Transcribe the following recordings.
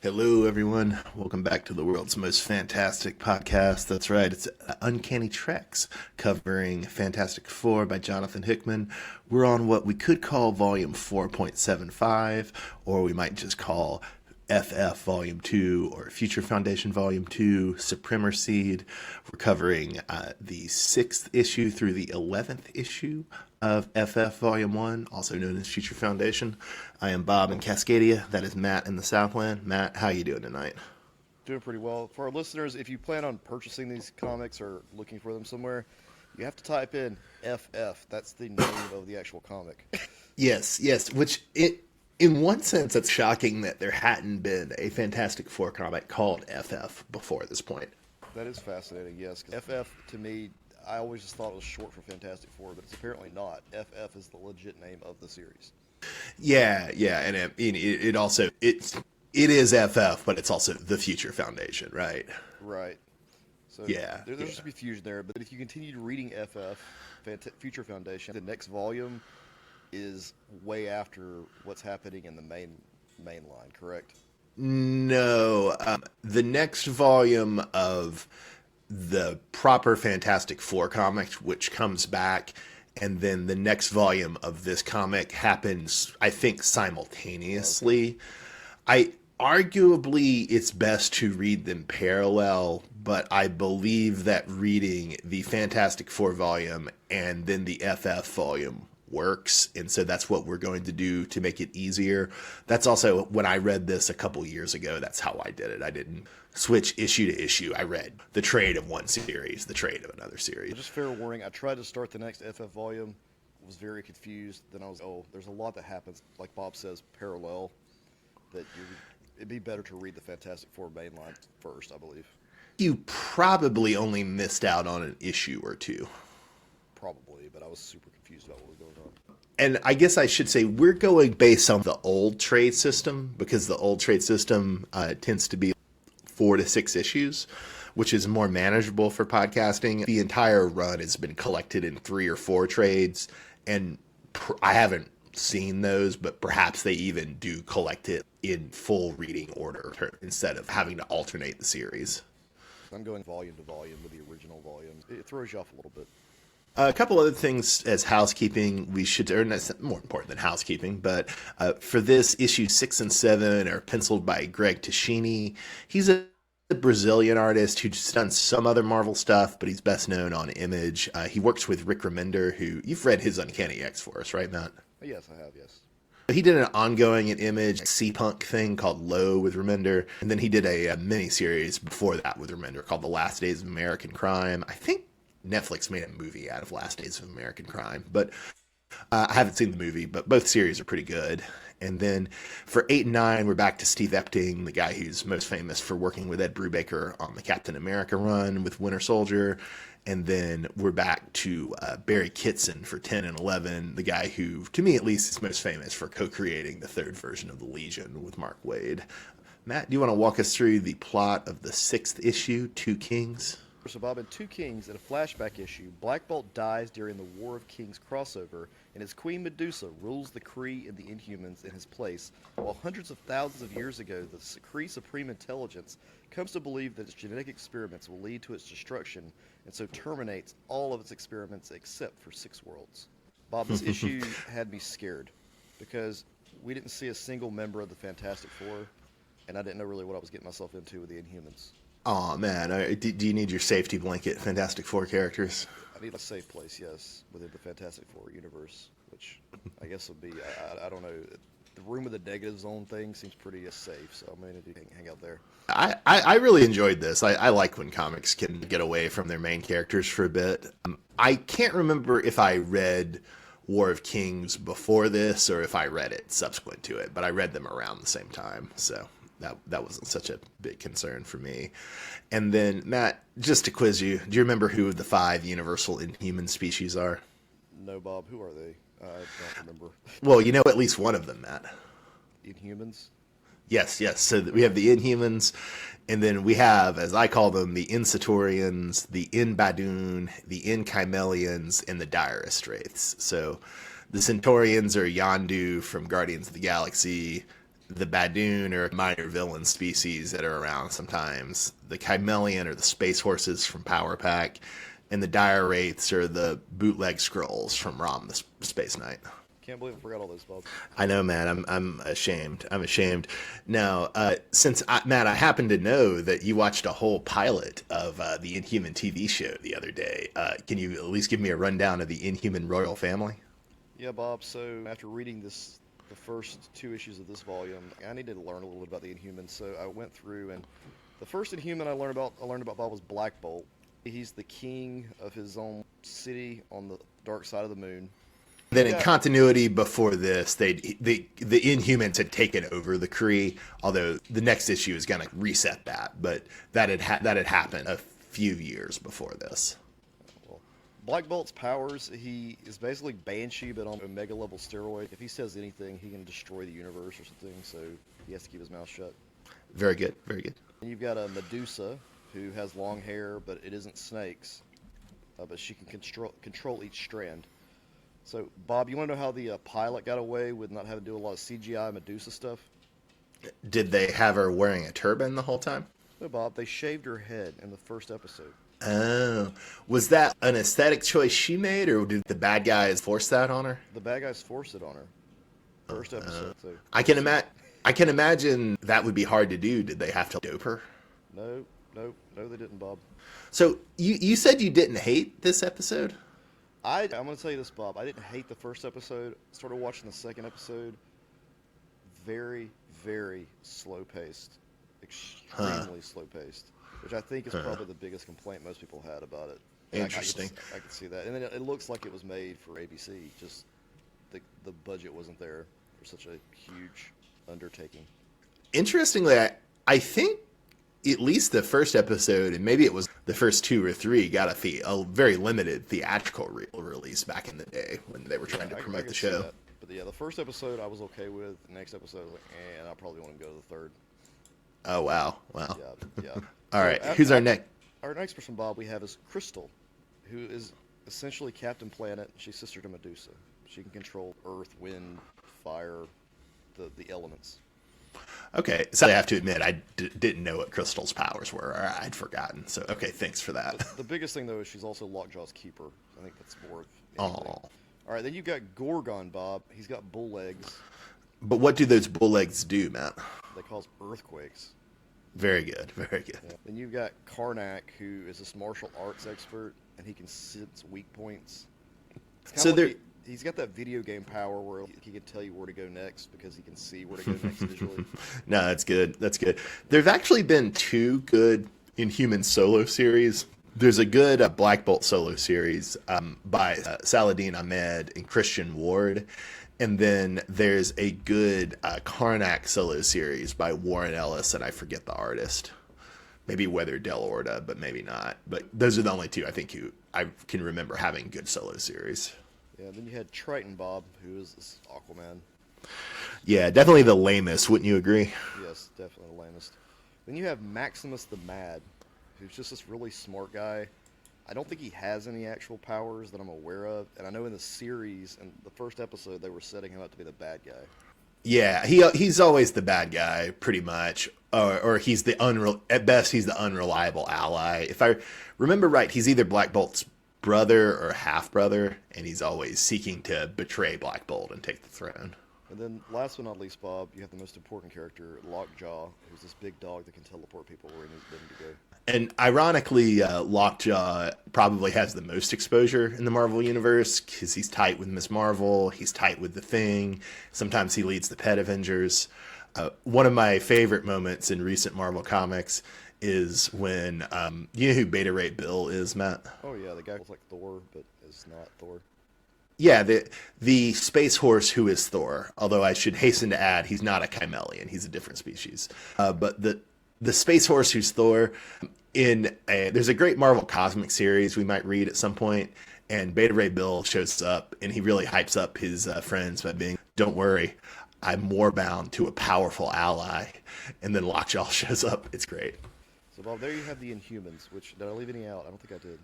Hello, everyone. Welcome back to the world's most fantastic podcast. That's right, it's Uncanny Treks, covering Fantastic Four by Jonathan Hickman. We're on what we could call Volume 4.75, or we might just call FF Volume 2 or Future Foundation Volume 2, Supremer Seed. We're covering the 6th issue through the 11th issue of FF Volume 1, also known as Future Foundation. I am Bob in Cascadia. That is Matt in the Southland. Matt, how you doing tonight? Doing pretty well. For our listeners, if you plan on purchasing these comics or looking for them somewhere, you have to type in FF. That's the name of the actual comic. Yes, which in one sense, it's shocking that there hadn't been a Fantastic Four comic called FF before this point. That is fascinating, yes. 'Cause FF, to me, I always just thought it was short for Fantastic Four, but it's apparently not. FF is the legit name of the series. Yeah, and it is FF, but it's also the Future Foundation, right? Right. So Yeah, there's just be fusion there, but if you continue reading FF, Future Foundation, the next volume is way after what's happening in the main line, correct? No, the next volume of the proper Fantastic Four comic, which comes back, and then the next volume of this comic happens, I think, simultaneously. I arguably it's best to read them parallel, but I believe that reading the Fantastic Four volume and then the FF volume works, and so that's what we're going to do to make it easier. That's also when I read this a couple years ago, that's how I did it. I didn't switch issue to issue. I read the trade of one series, the trade of another series. Just fair warning, I tried to start the next FF volume, was very confused. Then I was, there's a lot that happens, like Bob says, parallel, that it'd be better to read the Fantastic Four mainline first, I believe. You probably only missed out on an issue or two. Probably, but I was super confused about what was going on. And I guess I should say we're going based on the old trade system, because the old trade system tends to be 4 to 6 issues, which is more manageable for podcasting. The entire run has been collected in 3 or 4 trades, and I haven't seen those, but perhaps they even do collect it in full reading order instead of having to alternate the series. I'm going volume to volume with the original volumes. It throws you off a little bit. A couple other things as housekeeping we should, or that's more important than housekeeping, but for this, issue 6 and 7 are penciled by Greg Tashini. He's a Brazilian artist who's done some other Marvel stuff, but he's best known on Image. He works with Rick Remender, who you've read his Uncanny X-Force, right, Matt? Yes, I have, yes. He did an ongoing at Image C-Punk thing called Low with Remender, and then he did a mini-series before that with Remender called The Last Days of American Crime. I think Netflix made a movie out of Last Days of American Crime, but I haven't seen the movie, but both series are pretty good. And then for 8 and 9, we're back to Steve Epting, the guy who's most famous for working with Ed Brubaker on the Captain America run with Winter Soldier. And then we're back to Barry Kitson for 10 and 11, the guy who, to me at least, is most famous for co-creating the 3rd version of the Legion with Mark Waid. Matt, do you want to walk us through the plot of the 6th issue, Two Kings? So, Bob, in Two Kings, in a flashback issue, Black Bolt dies during the War of Kings crossover, and his Queen Medusa rules the Kree and the Inhumans in his place, while hundreds of thousands of years ago, the Kree Supreme Intelligence comes to believe that its genetic experiments will lead to its destruction, and so terminates all of its experiments except for 6 worlds. Bob, this issue had me scared, because we didn't see a single member of the Fantastic Four, and I didn't know really what I was getting myself into with the Inhumans. Oh man, do you need your safety blanket, Fantastic Four characters? I need a safe place, yes, within the Fantastic Four universe, which I guess would be, I don't know, the Room of the Negative Zone thing seems pretty safe, so I'm going to hang out there. I really enjoyed this. I like when comics can get away from their main characters for a bit. I can't remember if I read War of Kings before this or if I read it subsequent to it, but I read them around the same time, so that wasn't such a big concern for me. And then, Matt, just to quiz you, do you remember who the 5 universal inhuman species are? No, Bob, who are they? I don't remember. Well, you know at least one of them, Matt. Inhumans? Yes. So we have the Inhumans, and then we have, as I call them, the Insatorians, the Inbadoon, the Inchimelians, and the Dire Straits. So the Centaurians are Yondu from Guardians of the Galaxy. the Badoon or minor villain species that are around sometimes. The Chimelian or the Space Horses from Power Pack, and the Dire Wraiths or the bootleg Skrulls from Rom the Space Knight. Can't believe I forgot all those, Bob. I know, man. I'm ashamed. I'm ashamed. Now, Matt, I happen to know that you watched a whole pilot of the Inhuman TV show the other day. Can you at least give me a rundown of the Inhuman royal family? Yeah, Bob. So after reading the first 2 issues of this volume, I needed to learn a little bit about the Inhumans. So I went through, and the first Inhuman I learned about Bob was Black Bolt. He's the king of his own city on the dark side of the moon. Then in continuity before this, the Inhumans had taken over the Kree, although the next issue is going to reset that. But that had happened a few years before this. Well, Black Bolt's powers, he is basically Banshee, but on Omega level steroid. If he says anything, he can destroy the universe or something, so he has to keep his mouth shut. Very good, very good. And you've got a Medusa, who has long hair, but it isn't snakes. But she can control each strand. So, Bob, you want to know how the pilot got away with not having to do a lot of CGI Medusa stuff? Did they have her wearing a turban the whole time? No, Bob, they shaved her head in the first episode. Oh. Was that an aesthetic choice she made, or did the bad guys force that on her? The bad guys forced it on her. First episode. So. I can imagine that would be hard to do. Did they have to dope her? No, they didn't, Bob. So, you said you didn't hate this episode? I'm going to tell you this, Bob. I didn't hate the first episode. Started watching the second episode. Very, very slow-paced. Extremely slow-paced. Which I think is probably the biggest complaint most people had about it. Interesting. I could see that. And then it looks like it was made for ABC. Just the budget wasn't there for such a huge undertaking. Interestingly, I think at least the first episode, and maybe it was the first 2 or 3, got a very limited theatrical release back in the day when they were trying to promote the show. But yeah, the first episode I was okay with. The next episode, I was like, and I probably want to go to the third. Oh, wow. Yeah. All right, who's our next? Our next person, Bob, we have is Crystal, who is essentially Captain Planet. She's sister to Medusa. She can control earth, wind, fire, the elements. Okay, so I have to admit, I didn't know what Crystal's powers were. Or I'd forgotten. So, okay, thanks for that. The biggest thing, though, is she's also Lockjaw's keeper. I think that's more of anything. Oh. All right, then you've got Gorgon, Bob. He's got bull legs. But what do those bull legs do, Matt? They cause earthquakes. Very good, very good. Yeah. Then you've got Karnak, who is this martial arts expert, and he can sense weak points. So he's got that video game power where he can tell you where to go next because he can see where to go next visually. No, that's good. That's good. There've actually been 2 good Inhuman solo series. There's a good Black Bolt solo series by Saladin Ahmed and Christian Ward. And then there's a good Karnak solo series by Warren Ellis, and I forget the artist. Maybe Weather Del Orta, but maybe not. But those are the only 2 I think I can remember having good solo series. Yeah, then you had Triton, Bob, who is this Aquaman. Yeah, definitely the lamest, wouldn't you agree? Yes, definitely the lamest. Then you have Maximus the Mad, who's just this really smart guy. I don't think he has any actual powers that I'm aware of, and I know in the series, in the first episode, they were setting him up to be the bad guy. Yeah, he's always the bad guy, pretty much, or he's at best he's the unreliable ally. If I remember right, he's either Black Bolt's brother or half brother, and he's always seeking to betray Black Bolt and take the throne. And then, last but not least, Bob, you have the most important character, Lockjaw, who's this big dog that can teleport people where he needs them to go. And ironically, Lockjaw probably has the most exposure in the Marvel Universe because he's tight with Ms. Marvel, he's tight with The Thing, sometimes he leads the Pet Avengers. One of my favorite moments in recent Marvel comics is when, you know who Beta Ray Bill is, Matt? Oh yeah, the guy looks like Thor, but is not Thor. Yeah, the space horse who is Thor, although I should hasten to add, he's not a Chimelian, he's a different species. But the space horse who's Thor, there's a great Marvel Cosmic series we might read at some point, and Beta Ray Bill shows up, and he really hypes up his friends by being, don't worry, I'm more bound to a powerful ally. And then Lockjaw shows up. It's great. So, Bob, there you have the Inhumans, which, did I leave any out? I don't think I did.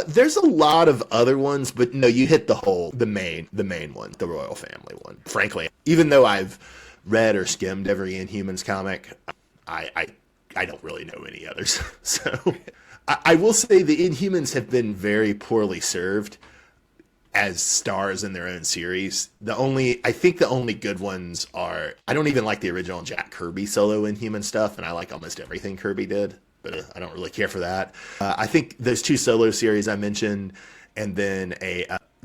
There's a lot of other ones, but no, you hit the main one, the royal family one. Frankly, even though I've read or skimmed every Inhumans comic. I don't really know any others. So I will say the Inhumans have been very poorly served as stars in their own series. I think the only good ones are, I don't even like the original Jack Kirby solo Inhuman stuff, and I like almost everything Kirby did, but I don't really care for that. I think those two solo series I mentioned, and then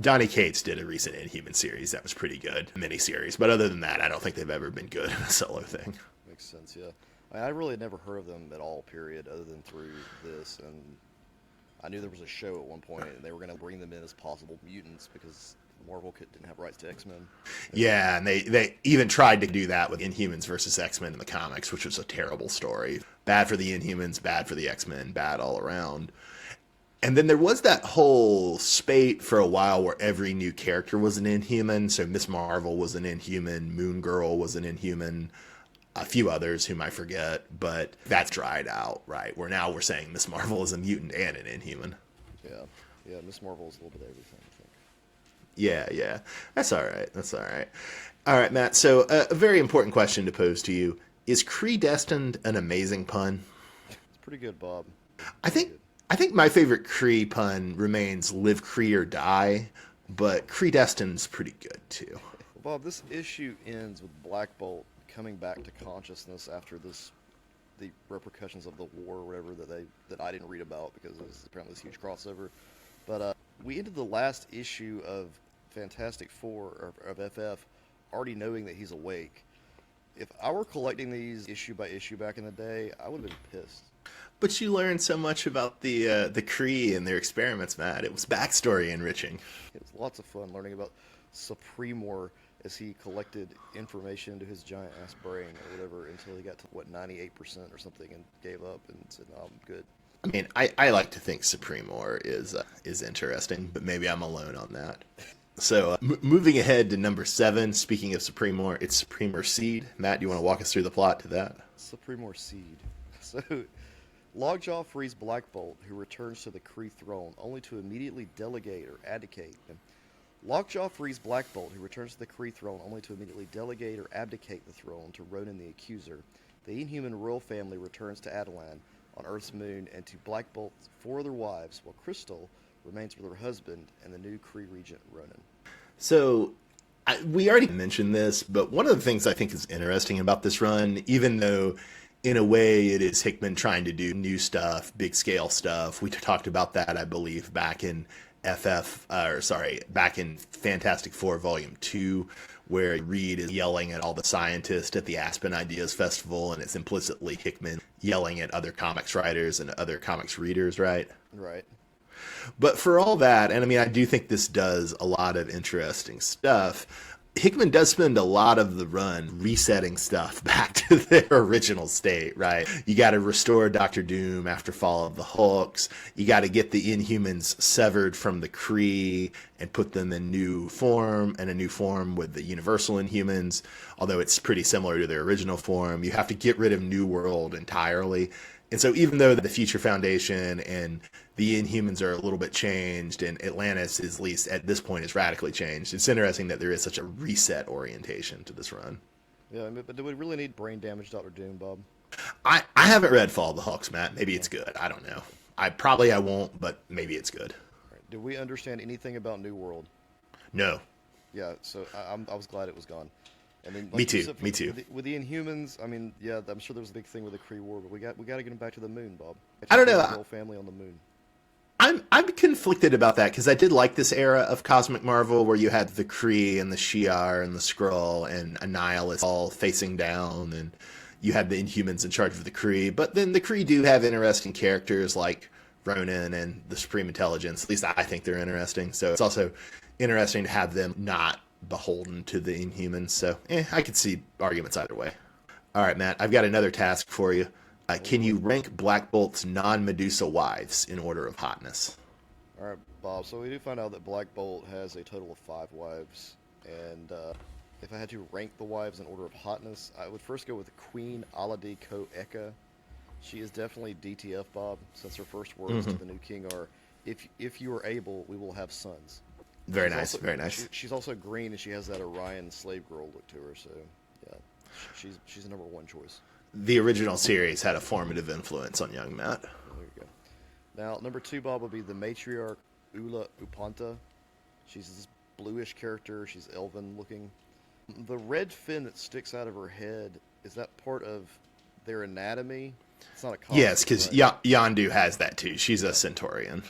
Donny Cates did a recent Inhuman series that was pretty good, a mini-series. But other than that, I don't think they've ever been good in a solo thing. Makes sense, yeah. I really had never heard of them at all, period, other than through this, and I knew there was a show at one point, and they were going to bring them in as possible mutants because Marvel didn't have rights to X-Men. Yeah, and they even tried to do that with Inhumans versus X-Men in the comics, which was a terrible story. Bad for the Inhumans, bad for the X-Men, bad all around. And then there was that whole spate for a while where every new character was an Inhuman. So Miss Marvel was an Inhuman, Moon Girl was an Inhuman, a few others whom I forget, but that's dried out, right? Where now we're saying Miss Marvel is a mutant and an Inhuman. Yeah, Miss Marvel is a little bit of everything, I think. Yeah. That's all right. All right, Matt. So a very important question to pose to you. Is Kree Destined an amazing pun? It's pretty good, Bob. I think my favorite Kree pun remains live Kree or die, but Kree Destined's pretty good too. Well, Bob, this issue ends with Black Bolt coming back to consciousness after the repercussions of the war or whatever that I didn't read about because it was apparently this huge crossover. But we ended the last issue of Fantastic Four, of FF, already knowing that he's awake. If I were collecting these issue by issue back in the day, I would have been pissed. But you learned so much about the Kree and their experiments, Matt. It was backstory enriching. It was lots of fun learning about Supremor as he collected information into his giant-ass brain or whatever until he got to, 98% or something and gave up and said, no, I'm good. I mean, I like to think Supremor is interesting, but maybe I'm alone on that. So, moving ahead to number 7, speaking of Supremor, it's Supremor Seed. Matt, do you want to walk us through the plot to that? Supremor Seed. So, Lockjaw frees Black Bolt, who returns to the Kree throne, only to immediately delegate or abdicate. Lockjaw frees Black Bolt, who returns to the Kree throne, only to immediately delegate or abdicate the throne to Ronan the Accuser. The Inhuman royal family returns to Adelan on Earth's moon and to Black Bolt's 4 other wives, while Crystal remains with her husband and the new Kree regent, Ronan. So, we already mentioned this, but one of the things I think is interesting about this run, even though in a way it is Hickman trying to do new stuff, big scale stuff. We talked about that, I believe, back in back in Fantastic Four Volume 2, where Reed is yelling at all the scientists at the Aspen Ideas Festival, and it's implicitly Hickman yelling at other comics writers and other comics readers, right? Right. But for all that, and I mean, I do think this does a lot of interesting stuff. Hickman does spend a lot of the run resetting stuff back to their original state, right? You got to restore Doctor Doom after Fall of the Hulks. You got to get the Inhumans severed from the Kree and put them in new form, and a new form with the Universal Inhumans, although it's pretty similar to their original form. You have to get rid of New World entirely. And so even though the Future Foundation and the Inhumans are a little bit changed, and Atlantis is, at least at this point, is radically changed, it's interesting that there is such a reset orientation to this run. Yeah, but do we really need brain damage Dr. Doom, Bob? I haven't read Fall of the Hulks, Matt. Maybe it's good. I don't know. I won't, but maybe it's good. Right. Do we understand anything about New World? No. Yeah, so I was glad it was gone. And then, Me too. With the Inhumans, I mean, yeah, I'm sure there was a big thing with the Kree War, but we got to get them back to the moon, Bob. I don't know. The whole family on the moon. I'm conflicted about that because I did like this era of Cosmic Marvel where you had the Kree and the Shi'ar and the Skrull and Annihilus all facing down, and you had the Inhumans in charge of the Kree. But then the Kree do have interesting characters like Ronan and the Supreme Intelligence. At least I think they're interesting. So it's also interesting to have them not beholden to the Inhumans. So I could see arguments either way. All right, Matt, I've got another task for you. Can you rank Black Bolt's non-Medusa wives in order of hotness? All right, Bob. So we do find out that Black Bolt has a total of 5 wives. And if I had to rank the wives in order of hotness, I would first go with Queen Aladi Ko Eka. She is definitely DTF, Bob, since her first words to the new king are, if you are able, we will have sons. Very nice. She's also green, and she has that Orion slave girl look to her, so, yeah. She's the number one choice. The original series had a formative influence on young Matt. There you go. Now, number 2, Bob, would be the matriarch Ula Upanta. She's this bluish character. She's elven looking. The red fin that sticks out of her head, is that part of their anatomy? It's not a costume, Yes, because right? Yondu has that too. She's a Centaurian.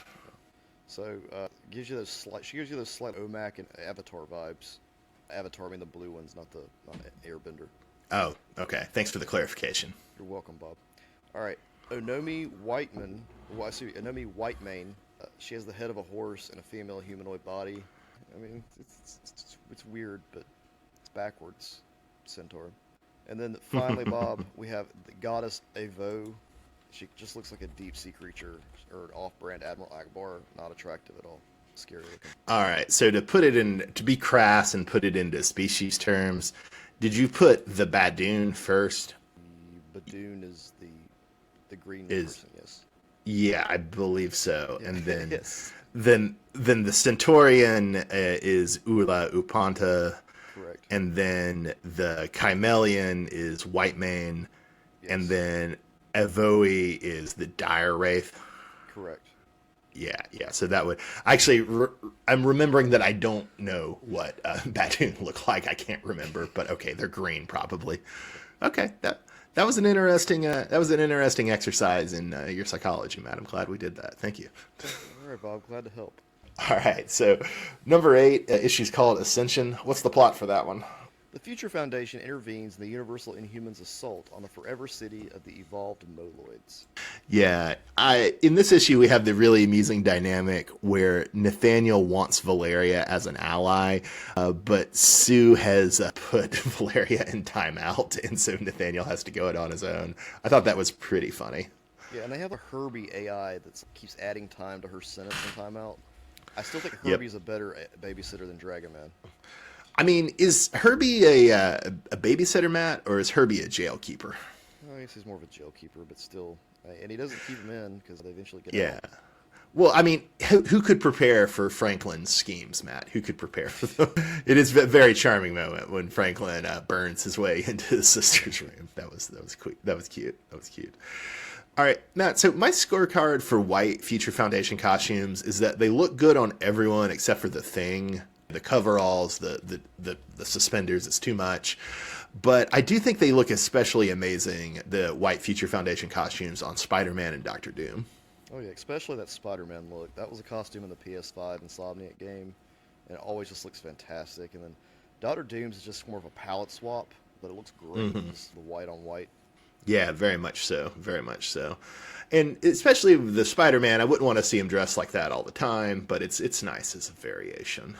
So gives you those slight. She gives you those slight Omak and Avatar vibes. Avatar, I mean the blue ones, not Airbender. Oh, okay. Thanks for the clarification. You're welcome, Bob. All right, Onomi Whiteman. Well, Onomi Whitemane. She has the head of a horse and a female humanoid body. I mean, it's weird, but it's backwards. Centaur. And then finally, Bob, we have the goddess Evo. She just looks like a deep sea creature or an off-brand Admiral Akbar. Not attractive at all. Scary looking. All right. So to be crass and put it into species terms, did you put the Badoon first? The Badoon is the green Is person, yes. Yeah, I believe so. Yeah. And then Yes. then the Centaurian is Ula Upanta, Correct. and then the Chimelian is Whitemane, Yes. and then Evoi is the Dire Wraith. Correct. Yeah. So that would actually, I'm remembering that I don't know what Badoon look like. I can't remember, but okay, they're green probably. Okay, that was an interesting exercise in your psychology, Matt. I'm glad we did that. Thank you. All right, Bob. Glad to help. All right, so number 8 issue's called Ascension. What's the plot for that one? The Future Foundation intervenes in the Universal Inhumans' assault on the forever city of the evolved Moloids. Yeah, in this issue we have the really amusing dynamic where Nathaniel wants Valeria as an ally, but Sue has put Valeria in timeout, and so Nathaniel has to go it on his own. I thought that was pretty funny. Yeah, and they have a Herbie AI that keeps adding time to her sentence and timeout. I still think Yep. Herbie's a better babysitter than Dragon Man. I mean, is Herbie a babysitter, Matt, or is Herbie a jailkeeper? I guess he's more of a jailkeeper, but still. And he doesn't keep him in because they eventually get Yeah. out. Well, I mean, who could prepare for Franklin's schemes, Matt? Who could prepare for them? It is a very charming moment when Franklin burns his way into his sister's room. That was cute. That was cute. All right, Matt. So my scorecard for white Future Foundation costumes is that they look good on everyone except for the Thing. The coveralls, the suspenders, it's too much. But I do think they look especially amazing, the white Future Foundation costumes on Spider-Man and Doctor Doom. Oh yeah, especially that Spider-Man look. That was a costume in the PS5 Insomniac game, and it always just looks fantastic. And then Doctor Doom's is just more of a palette swap, but it looks great. Just the white on white. Yeah, very much so. Very much so. And especially the Spider-Man, I wouldn't want to see him dressed like that all the time, but it's nice as a variation.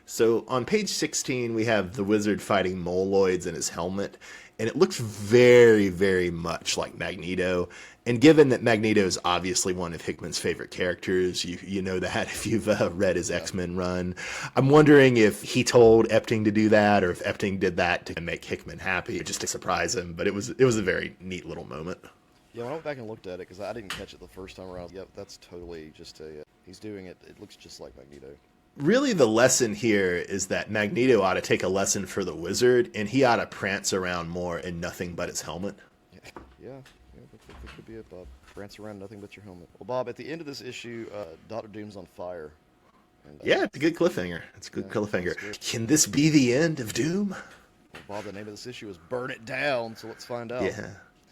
So on page 16, we have the wizard fighting Moloids in his helmet, and it looks very, very much like Magneto. And given that Magneto is obviously one of Hickman's favorite characters, you know that if you've read his X-Men run. I'm wondering if he told Epting to do that, or if Epting did that to make Hickman happy, just to surprise him. But it was a very neat little moment. Yeah, when I went back and looked at it, because I didn't catch it the first time around, yep, that's totally just he's doing it. It looks just like Magneto. Really, the lesson here is that Magneto ought to take a lesson for the wizard, and he ought to prance around more in nothing but his helmet. Yeah, that could be it, Bob. Prance around nothing but your helmet. Well, Bob, at the end of this issue, Doctor Doom's on fire. And, Yeah, it's a good cliffhanger. It's a good cliffhanger. that's good. Can this be the end of Doom? Well, Bob, the name of this issue is Burn It Down, so let's find out.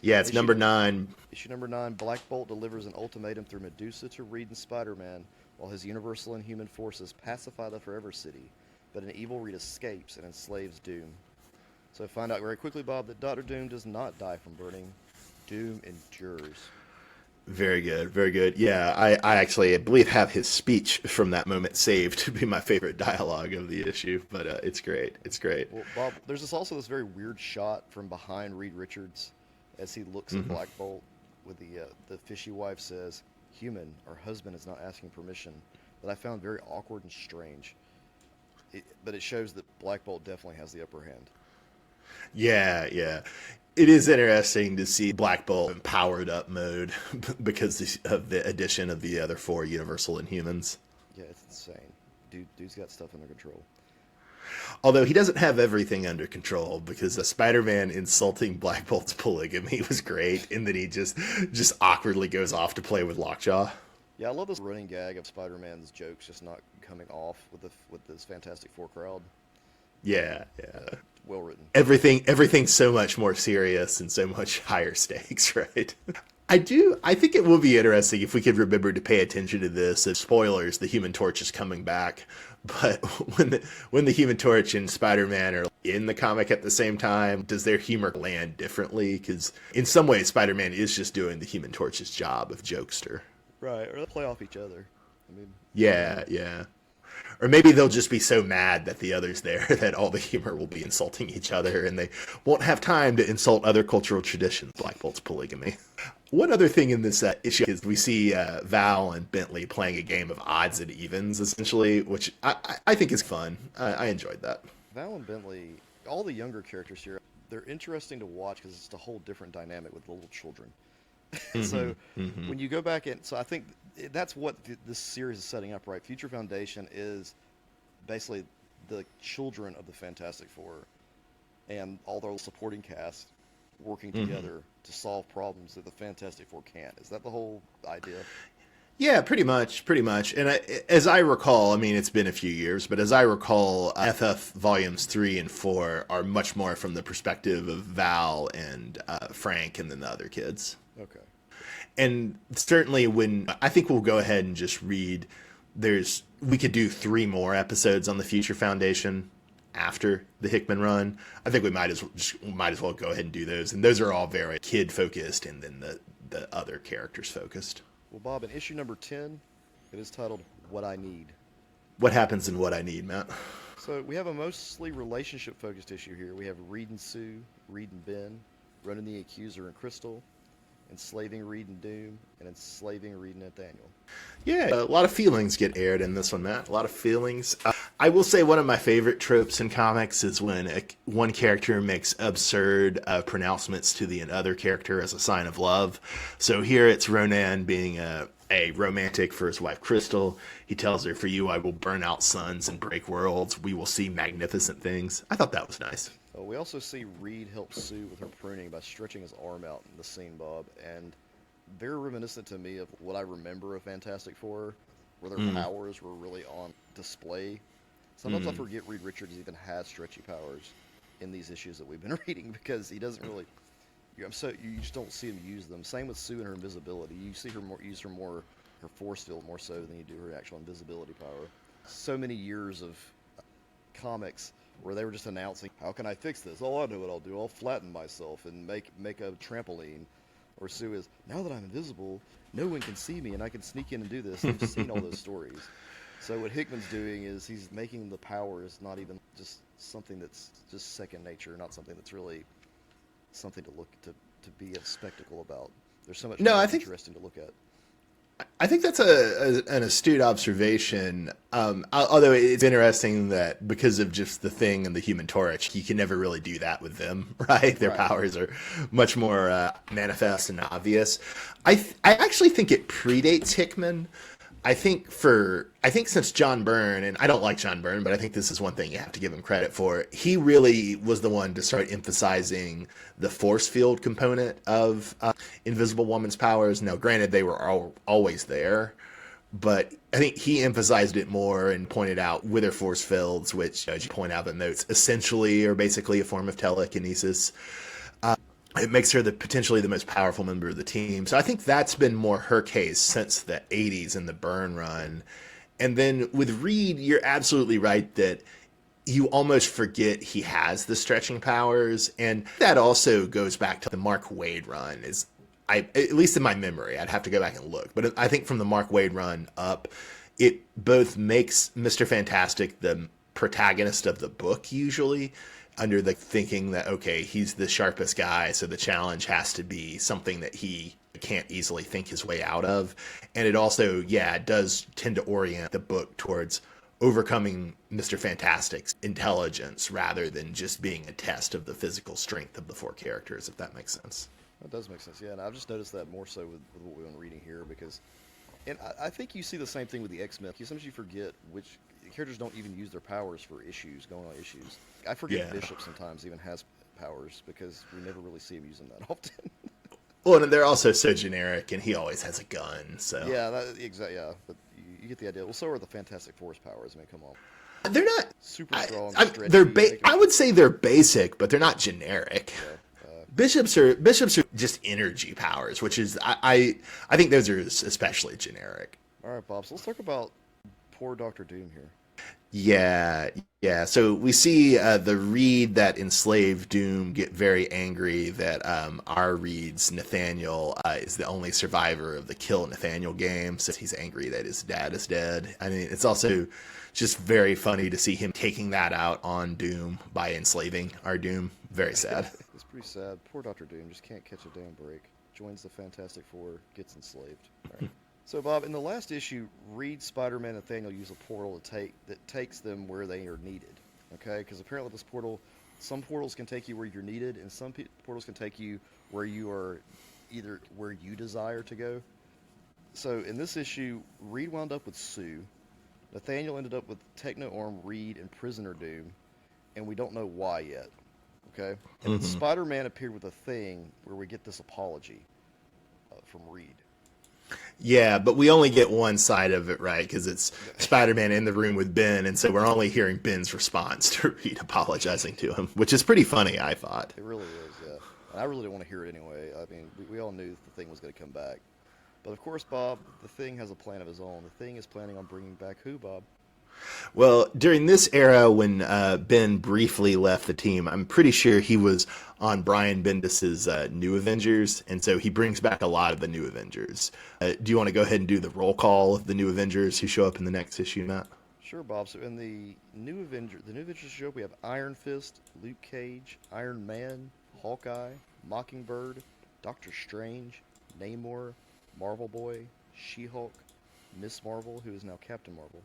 Yeah, it's Issue- number 9. Issue number 9, Black Bolt delivers an ultimatum through Medusa to Reed and Spider-Man while his Universal and human forces pacify the Forever City, but an evil Reed escapes and enslaves Doom. So find out very quickly, Bob, that Doctor Doom does not die from burning. Doom endures. Very good, very good. Yeah, I actually, I believe, have his speech from that moment saved to be my favorite dialogue of the issue, but it's great. It's great. Well, Bob, there's also this very weird shot from behind Reed Richards as he looks at Black Bolt, with the fishy wife says, "Human, our husband is not asking permission," that I found very awkward and strange. But it shows that Black Bolt definitely has the upper hand. Yeah. It is interesting to see Black Bolt in powered up mode because of the addition of the other 4 Universal Inhumans. Yeah, it's insane. Dude's got stuff under control. Although he doesn't have everything under control, because the Spider-Man insulting Black Bolt's polygamy was great, and then he just awkwardly goes off to play with Lockjaw. Yeah, I love this running gag of Spider-Man's jokes just not coming off with this Fantastic Four crowd. Yeah, yeah. Well written. Everything's so much more serious and so much higher stakes, right? I think it will be interesting if we could remember to pay attention to this. As spoilers, the Human Torch is coming back, but when the Human Torch and Spider-Man are in the comic at the same time, does their humor land differently? Because in some ways, Spider-Man is just doing the Human Torch's job of jokester. Right, or they play off each other. I mean, Yeah, yeah. Or maybe they'll just be so mad that the other's there that all the humor will be insulting each other and they won't have time to insult other cultural traditions, Black Bolt's polygamy. One other thing in this issue is we see Val and Bentley playing a game of odds and evens, essentially, which I think is fun. I enjoyed that. Val and Bentley, all the younger characters here, they're interesting to watch because it's a whole different dynamic with the little children. So when you go back and so I think that's what this series is setting up, right? Future Foundation is basically the children of the Fantastic Four and all their supporting cast working together to solve problems that the Fantastic Four can't. Is that the whole idea? Yeah, pretty much. And as I recall, I mean, it's been a few years, but as I recall, FF Volumes 3 and 4 are much more from the perspective of Val and Frank and then the other kids. Okay. And certainly I think we'll go ahead and just read, we could do 3 more episodes on the Future Foundation after the Hickman run. I think we might as well go ahead and do those. And those are all very kid focused and then the other characters focused. Well, Bob, in issue number 10, it is titled What I Need. What happens in What I Need, Matt? So we have a mostly relationship-focused issue here. We have Reed and Sue, Reed and Ben, Ronan the Accuser and Crystal, enslaving Reed and Doom, and enslaving Reed and Nathaniel. Yeah, a lot of feelings get aired in this one, Matt. A lot of feelings. I will say one of my favorite tropes in comics is when one character makes absurd pronouncements to the other character as a sign of love. So here it's Ronan being a romantic for his wife Crystal. He tells her, "For you, I will burn out suns and break worlds. We will see magnificent things." I thought that was nice. We also see Reed help Sue with her pruning by stretching his arm out in the scene, Bob, and very reminiscent to me of what I remember of Fantastic Four, where their powers were really on display. Sometimes I forget Reed Richards even has stretchy powers in these issues that we've been reading because he doesn't really. You just don't see him use them. Same with Sue and her invisibility. You see her use her force field more so than you do her actual invisibility power. So many years of comics where they were just announcing, "How can I fix this? Oh, I know what I'll do. I'll flatten myself and make a trampoline." Or Sue is, "Now that I'm invisible, no one can see me and I can sneak in and do this." You've seen all those stories. So what Hickman's doing is he's making the powers not even just something that's just second nature, not something that's really something to look to be a spectacle about. There's so much interesting to look at. I think that's an astute observation. Although it's interesting that because of just the Thing and the Human Torch, you can never really do that with them, right? Their powers are much more manifest and obvious. I actually think it predates Hickman. I think since John Byrne, and I don't like John Byrne, but I think this is one thing you have to give him credit for. He really was the one to start emphasizing the force field component of Invisible Woman's powers. Now, granted, they were always there, but I think he emphasized it more and pointed out with her force fields, which, as you point out in the notes, essentially are basically a form of telekinesis. It makes her potentially the most powerful member of the team. So I think that's been more her case since the 80s and the Byrne run. And then with Reed, you're absolutely right that you almost forget he has the stretching powers. And that also goes back to the Mark Waid run. At least in my memory, I'd have to go back and look. But I think from the Mark Waid run up, it both makes Mr. Fantastic the protagonist of the book usually, under the thinking that, okay, he's the sharpest guy, so the challenge has to be something that he can't easily think his way out of. And it also, it does tend to orient the book towards overcoming Mr. Fantastic's intelligence rather than just being a test of the physical strength of the 4 characters, if that makes sense. That does make sense, yeah. And I've just noticed that more so with what we've been reading here because... And I think you see the same thing with the X-Men. Sometimes you forget which characters don't even use their powers for issues, going on issues. I forget Yeah. Bishop sometimes even has powers because we never really see him using that often. Well, and they're also so generic, and he always has a gun. So Yeah, exactly. Yeah, but you get the idea. Well, so are the Fantastic Four's powers. I mean, come on, they're not. super strong, They're stretchy. They can- I would say they're basic, but they're not generic. yeah, Bishops are just energy powers, which is I think those are especially generic. all right, Bob. So let's talk about poor Doctor Doom here. Yeah, yeah. So we see the Reed that enslaved Doom get very angry that our Reed's Nathaniel is the only survivor of the Kill Nathaniel game. So he's angry that his dad is dead. I mean, it's also just very funny to see him taking that out on Doom by enslaving our Doom. Very sad. It's pretty sad. Poor Doctor Doom just can't catch a damn break. Joins the Fantastic Four, gets enslaved. All right. So, Bob, in the last issue, Reed, Spider-Man, and Nathaniel use a portal that takes them where they are needed. Okay, because apparently this portal, some portals can take you where you're needed, and some portals can take you where you are either where you desire to go. So, in this issue, Reed wound up with Sue. Nathaniel ended up with Techno-Arm, Reed, and Prisoner Doom, and we don't know why yet. Okay, and then Spider-Man appeared with a thing where we get this apology from Reed. Yeah, but we only get one side of it, right? Because it's Spider-Man in the room with Ben, and so we're only hearing Ben's response to Reed apologizing to him, which is pretty funny, I thought. It really is, yeah. And I really didn't want to hear it anyway. I mean, we all knew the Thing was going to come back. But of course, Bob, the Thing has a plan of his own. The Thing is planning on bringing back who, Bob? Well, during this era when Ben briefly left the team, I'm pretty sure he was on Brian Bendis's New Avengers, and so he brings back a lot of the New Avengers. Do you want to go ahead and do the roll call of the New Avengers who show up in the next issue, Matt? Sure, Bob. So in the New Avengers show, we have Iron Fist, Luke Cage, Iron Man, Hawkeye, Mockingbird, Doctor Strange, Namor, Marvel Boy, She-Hulk, Miss Marvel, who is now Captain Marvel,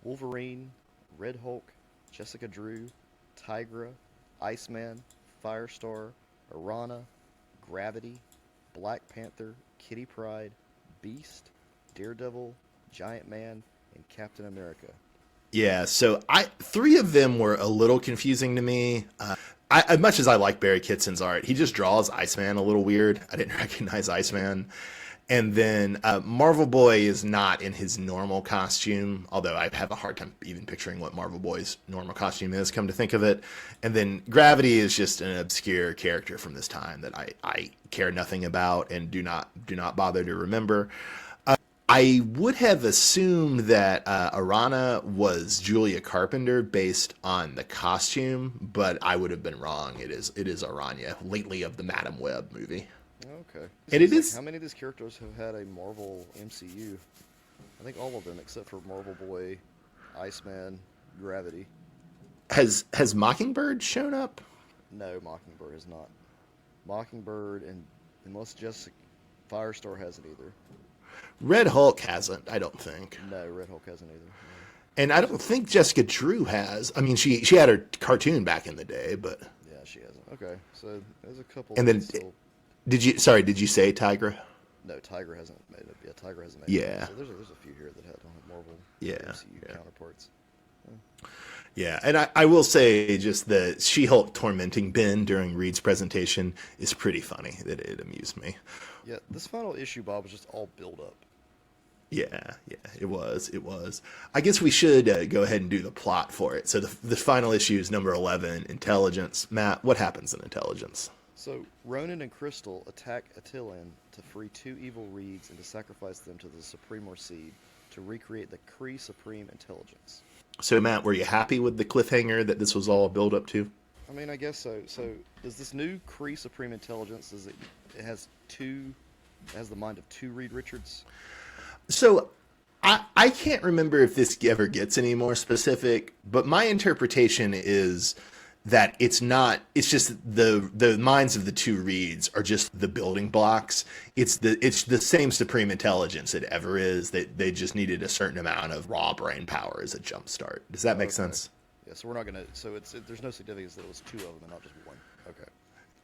Wolverine, Red Hulk, Jessica Drew, Tigra, Iceman, Firestar, Arana, Gravity, Black Panther, Kitty Pryde, Beast, Daredevil, Giant Man, and Captain America. Yeah, so three of them were a little confusing to me. As much as I like Barry Kitson's art, he just draws Iceman a little weird. I didn't recognize Iceman. And then Marvel Boy is not in his normal costume, although I have a hard time even picturing what Marvel Boy's normal costume is, come to think of it. And then Gravity is just an obscure character from this time that I care nothing about and do not bother to remember. I would have assumed that Arana was Julia Carpenter based on the costume, but I would have been wrong. It is Aranya, lately of the Madam Web movie. Okay. And it is. How many of these characters have had a Marvel MCU? I think all of them except for Marvel Boy, Iceman, Gravity. Has Mockingbird shown up? No, Mockingbird has not. Mockingbird and unless Jessica Firestar hasn't either. Red Hulk hasn't, I don't think. No, Red Hulk hasn't either. No. And I don't think Jessica Drew has. I mean, she had her cartoon back in the day, but Yeah, she hasn't. Okay, so there's a couple. and then that still... did you say Tigra? No, Tiger hasn't made it. Yeah, Tiger hasn't made it. Yeah. So there's a few here that don't have Marvel MCU counterparts. Yeah, and I will say just the She-Hulk tormenting Ben during Reed's presentation is pretty funny. It amused me. Yeah, this final issue, Bob, was just all build up. Yeah, it was. I guess we should go ahead and do the plot for it. So the final issue is number 11, Intelligence. Matt, what happens in Intelligence? So Ronan and Crystal attack Attilan to free two evil Reeds and to sacrifice them to the Supremor Seed to recreate the Kree Supreme Intelligence. So Matt, were you happy with the cliffhanger that this was all build up to? I mean, I guess so. So does this new Kree Supreme Intelligence, it has the mind of two Reed Richards? So I can't remember if this ever gets any more specific, but my interpretation is that it's just the minds of the two Reeds are just the building blocks. It's the same supreme intelligence it ever is. They just needed a certain amount of raw brain power as a jump start. Does that make sense? Yeah, so we're not gonna. So there's no significance that it was two of them and not just one. Okay.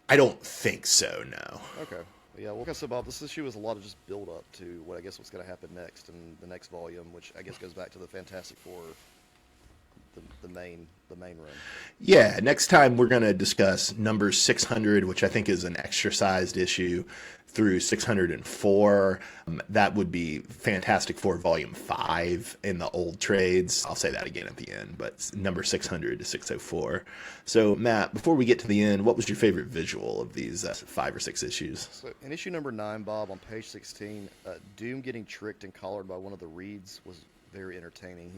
I don't think so. No. Okay. Yeah. Well, so Bob, this issue was a lot of just build up to what I guess what's going to happen next in the next volume, which I guess goes back to the Fantastic Four the main run. Yeah, next time we're going to discuss number 600, which I think is an extra-sized issue, through 604. That would be Fantastic Four Volume 5 in the old trades. I'll say that again at the end, but number 600 to 604. So, Matt, before we get to the end, what was your favorite visual of these 5 or 6 issues? So in issue number 9, Bob, on page 16, Doom getting tricked and collared by one of the Reeds was very entertaining.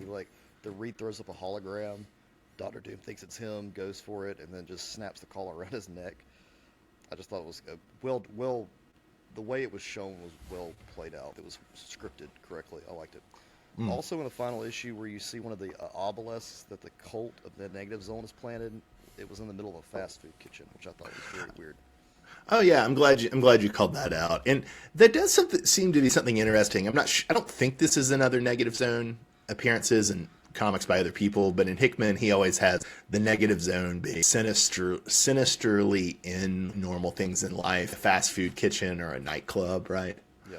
The Reed throws up a hologram. Doctor Doom thinks it's him, goes for it, and then just snaps the collar around his neck. I just thought it was the way it was shown was well played out. It was scripted correctly. I liked it. Also, in the final issue, where you see one of the obelisks that the cult of the Negative Zone has planted, it was in the middle of a fast food kitchen, which I thought was very weird. Oh yeah, I'm glad you called that out, and that does seem to be something interesting. I don't think this is another Negative Zone appearances in comics by other people, but in Hickman, he always has the Negative Zone being sinisterly in normal things in life, a fast food kitchen or a nightclub, right? Yeah.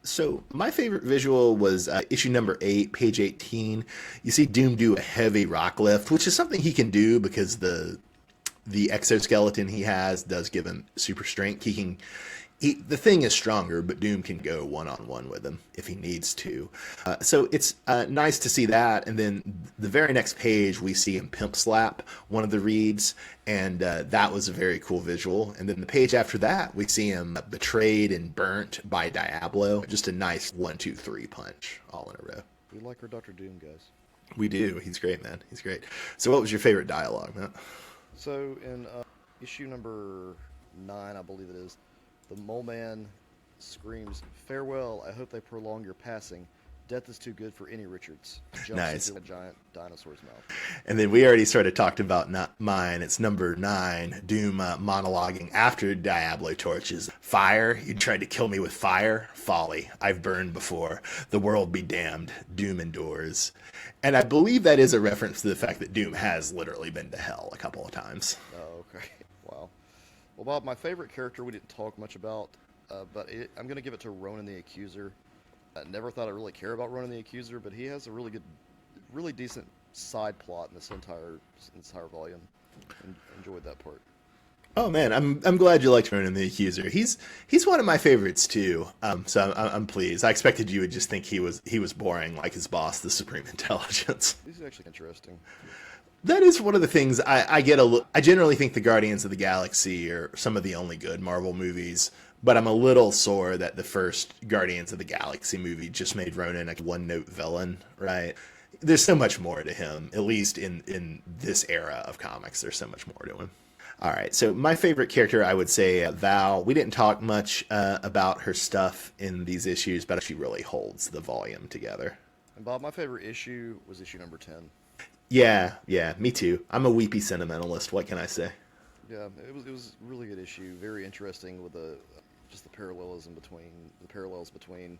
So my favorite visual was issue number 8, page 18. You see Doom do a heavy rock lift, which is something he can do because the exoskeleton he has does give him super strength. The Thing is stronger, but Doom can go one-on-one with him if he needs to. So it's nice to see that. And then the very next page, we see him pimp slap one of the Reeds, and that was a very cool visual. And then the page after that, we see him betrayed and burnt by Diablo. Just a nice 1, 2, 3 punch all in a row. We like our Doctor Doom, guys. We do. He's great, man. He's great. So what was your favorite dialogue, Matt? So in issue number 9, I believe it is, the Mole Man screams, "Farewell, I hope they prolong your passing. Death is too good for any Richards." Jumps Nice. into a giant dinosaur's mouth. And then we already sort of talked about mine. It's number 9, Doom monologuing after Diablo torches. "Fire? You tried to kill me with fire? Folly. I've burned before. The world be damned. Doom endures." And I believe that is a reference to the fact that Doom has literally been to hell a couple of times. Oh, okay. Wow. Well, Bob, my favorite character we didn't talk much about, but I'm going to give it to Ronan the Accuser. I never thought I'd really care about Ronan the Accuser, but he has a really decent side plot in this entire volume. Enjoyed that part. Oh man, I'm glad you liked Ronan the Accuser. He's one of my favorites too. So I'm pleased. I expected you would just think he was boring like his boss, the Supreme Intelligence. He's actually interesting. That is one of the things I get I generally think the Guardians of the Galaxy are some of the only good Marvel movies, but I'm a little sore that the first Guardians of the Galaxy movie just made Ronan a one-note villain, right? There's so much more to him, at least in this era of comics. There's so much more to him. All right, so my favorite character, I would say Val. We didn't talk much about her stuff in these issues, but she really holds the volume together. And Bob, my favorite issue was issue number 10. Yeah, me too. I'm a weepy sentimentalist. What can I say? Yeah, it was a really good issue. Very interesting with just the parallels between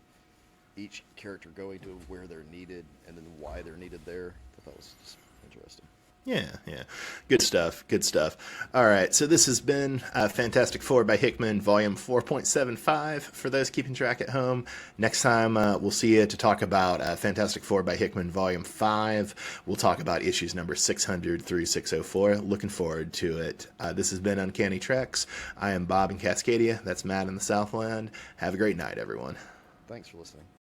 each character going to where they're needed and then why they're needed there. I thought that was just interesting. Yeah. Good stuff. All right, so this has been Fantastic Four by Hickman, volume 4.75, for those keeping track at home. Next time, we'll see you to talk about Fantastic Four by Hickman, volume 5. We'll talk about issues number 600 through 604. Looking forward to it. This has been Uncanny Treks. I am Bob in Cascadia. That's Matt in the Southland. Have a great night, everyone. Thanks for listening.